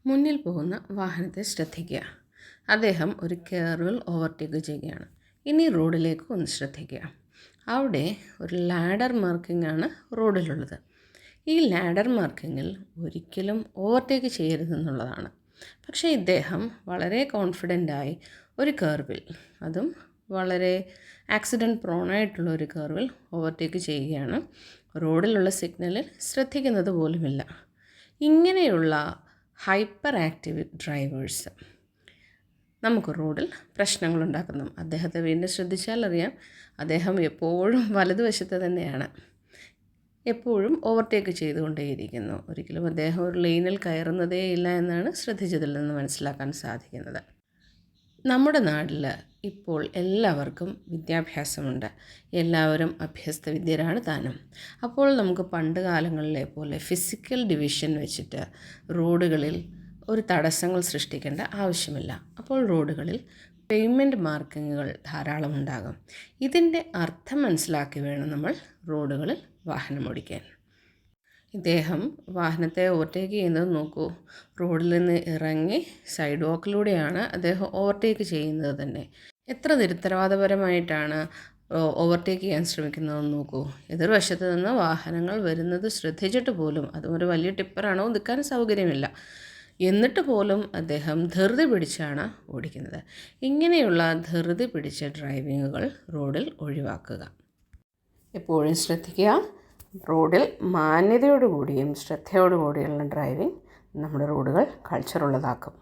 മുന്നിൽ പോകുന്ന വാഹനത്തെ ശ്രദ്ധിക്കുക. അദ്ദേഹം ഒരു കർവിൽ ഓവർടേക്ക് ചെയ്യുകയാണ്. ഇനി റോഡിലേക്ക് ഒന്ന് ശ്രദ്ധിക്കുക. അവിടെ ഒരു ലാഡർ മാർക്കിംഗ് ആണ് റോഡിലുള്ളത്. ഈ ലാഡർ മാർക്കിങ്ങിൽ ഒരിക്കലും ഓവർടേക്ക് ചെയ്യരുതെന്നുള്ളതാണ്. പക്ഷേ ഇദ്ദേഹം വളരെ കോൺഫിഡൻ്റായി ഒരു കർവിൽ, അതും വളരെ ആക്സിഡൻറ്റ് പ്രോണായിട്ടുള്ള ഒരു കർവിൽ ഓവർടേക്ക് ചെയ്യുകയാണ്. റോഡിലുള്ള സിഗ്നലിൽ ശ്രദ്ധിക്കുന്നത് പോലുമില്ല. ഇങ്ങനെയുള്ള ഹൈപ്പർ ആക്റ്റീവ് ഡ്രൈവേഴ്സ് നമുക്ക് റോഡിൽ പ്രശ്നങ്ങളുണ്ടാക്കുന്നു. അദ്ദേഹത്തെ വീണ്ടും ശ്രദ്ധിച്ചാൽ അറിയാം, അദ്ദേഹം എപ്പോഴും വലതുവശത്ത് തന്നെയാണ്, എപ്പോഴും ഓവർടേക്ക് ചെയ്തുകൊണ്ടേയിരിക്കുന്നു. ഒരിക്കലും അദ്ദേഹം ഒരു ലൈനിൽ കയറുന്നതേ ഇല്ല എന്നാണ് ശ്രദ്ധിച്ചതിൽ നിന്ന് മനസ്സിലാക്കാൻ സാധിക്കുന്നത്. നമ്മുടെ നാട്ടിൽ ഇപ്പോൾ എല്ലാവർക്കും വിദ്യാഭ്യാസമുണ്ട്. എല്ലാവരും അഭ്യസ്ത വിദ്യരാണ് താനും. അപ്പോൾ നമുക്ക് പണ്ട് കാലങ്ങളിലെ പോലെ ഫിസിക്കൽ ഡിവിഷൻ വെച്ചിട്ട് റോഡുകളിൽ ഒരു തടസ്സങ്ങൾ സൃഷ്ടിക്കേണ്ട ആവശ്യമില്ല. അപ്പോൾ റോഡുകളിൽ പേയ്മെൻറ്റ് മാർക്കിങ്ങുകൾ ധാരാളം ഉണ്ടാകും. ഇതിൻ്റെ അർത്ഥം മനസ്സിലാക്കി വേണം നമ്മൾ റോഡുകളിൽ വാഹനം ഓടിക്കാൻ. ഇദ്ദേഹം വാഹനത്തെ ഓവർടേക്ക് ചെയ്യുന്നത് നോക്കൂ. റോഡിൽ നിന്ന് ഇറങ്ങി സൈഡ് വാക്കിലൂടെയാണ് അദ്ദേഹം ഓവർടേക്ക് ചെയ്യുന്നത് തന്നെ. എത്ര നിരുത്തരവാദപരമായിട്ടാണ് ഓവർടേക്ക് ചെയ്യാൻ ശ്രമിക്കുന്നതെന്ന് നോക്കൂ. എതിർവശത്ത് നിന്ന് വാഹനങ്ങൾ വരുന്നത് ശ്രദ്ധിച്ചിട്ട് പോലും, അതും ഒരു വലിയ ടിപ്പറാണോ, നിൽക്കാൻ സൗകര്യമില്ല, എന്നിട്ട് പോലും അദ്ദേഹം ധൃതി പിടിച്ചാണ് ഓടിക്കുന്നത്. ഇങ്ങനെയുള്ള ധൃതി പിടിച്ച ഡ്രൈവിങ്ങുകൾ റോഡിൽ ഒഴിവാക്കുക. എപ്പോഴും ശ്രദ്ധിക്കുക, റോഡിൽ മാന്യതയോടുകൂടിയും ശ്രദ്ധയോടുകൂടിയുള്ള ഡ്രൈവിംഗ് നമ്മുടെ റോഡുകൾ കൾച്ചറുള്ളതാക്കും.